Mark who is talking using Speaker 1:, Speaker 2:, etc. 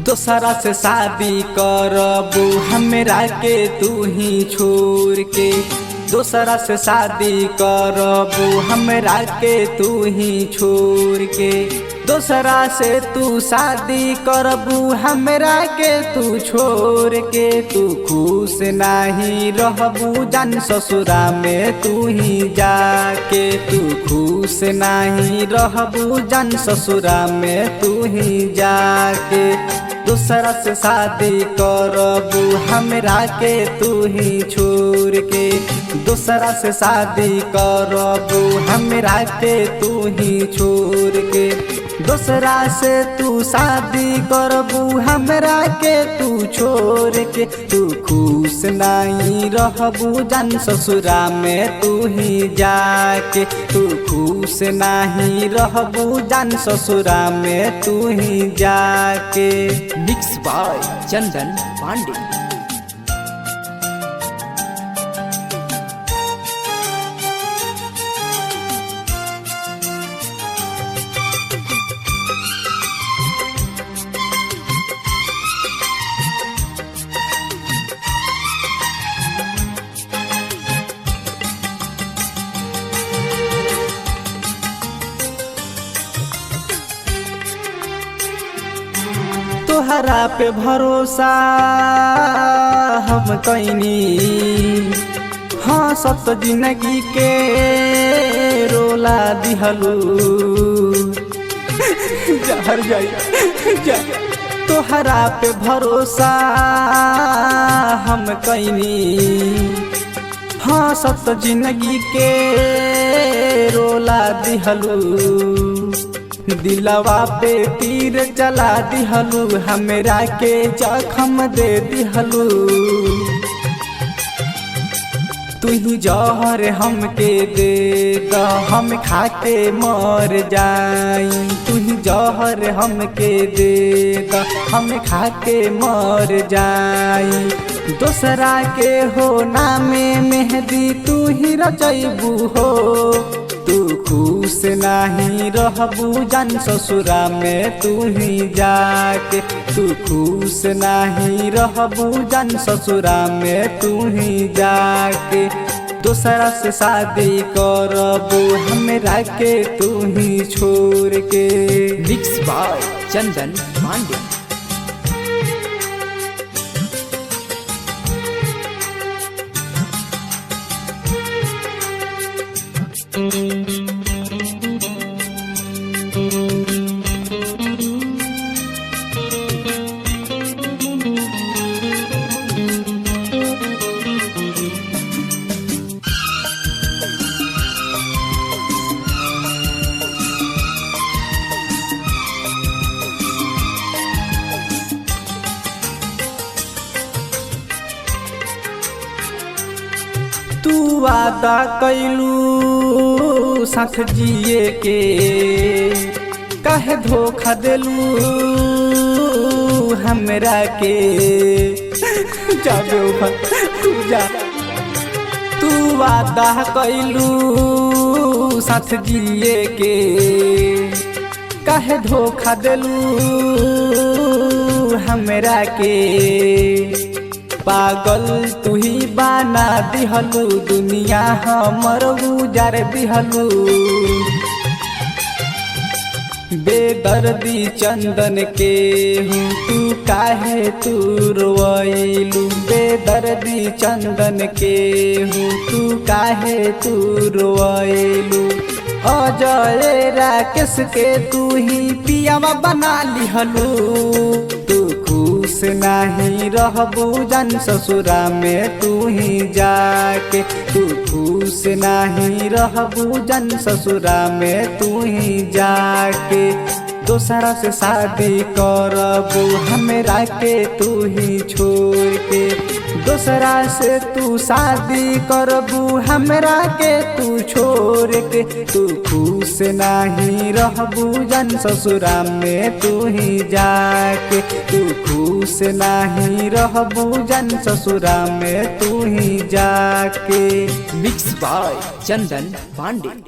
Speaker 1: दोसरा से शादी करबू हमरा के तू ही छोड़ के। दोसरा से शादी करबू हमरा के तू ही छोड़ के। दोसरा से तू शादी करबू हमरा के तू छोड़ के। तू खुश नहीं रहबू जान ससुरा में तू ही जाके। तू खुश नहीं रहबू जान ससुरा में तू ही जाके। दूसरा से शादी करबू हमरा के तू ही छोड़ के। दूसरा से शादी करबू हमरा के तू ही छोड़ के। दूसरा से तू शादी करबू हमरा के तू छोड़ के। तू खुश नहीं रहबू जान ससुरा में तू ही जाके। तू खुश नहीं रहबू जान ससुरा में तू ही जाके।
Speaker 2: Mix by Chandan Pandey.
Speaker 1: तोहरा पे भरोसा हम कैनी। हाँ सत जिंदगी के रोला दिहलू। जहर जाई जा। तोहरा पे भरोसा हम कैनी। हाँ सत जिंदगी के रोला दिहलू। दिलवा पे तीर चला दिहलू हमरा के जख्म दे दिहलू। तू ही जहर हमके दे द हम खाके मर जाई। तू ही जहर हमके दे द हम खाके मर जाई। दोसरा के हो नामे मेहंदी तू ही रचैबू हो। तू खुश नहीं रहबू जान ससुरा में तू ही जाके। तू खुश नहीं रहबू जान ससुरा में तू ही जाके। दूसरा से शादी करबू हमरा के तू ही छोड़ के।
Speaker 2: Mix by Chandan Pandey.
Speaker 1: तू वादा कैलू साथ जिए के। काहे धोखा देलू हमरा के। जाबे तू जा। तू वादा कैलू साथ जिए के। काहे धोखा देलू हमरा के। पागल तू ही बना दिहलू दुनिया हमर उजार दिहलू। बेदर्दी चंदन के हूँ तू काहे तू रोइलू। बेदर्दी चंदन के हूँ तू काहे तू रोइलू। अजय राकेश के तू ही पियावा बना लिहलू। तू खुश नहीं रहबू जान ससुरा में तू ही जाके। तू खुश नहीं रहबू जान ससुरा में तू ही जाके। दूसरा से शादी करबू हमरा के तू ही छोड़ के। दूसरा से तू शादी करबू हमरा के तू छोड़ के। तू खुश नहीं रहबू जान ससुरा में तू ही जाके। तू खुश नहीं रहबू जान ससुरा में तू ही जाके।
Speaker 2: Mix by Chandan Pandey.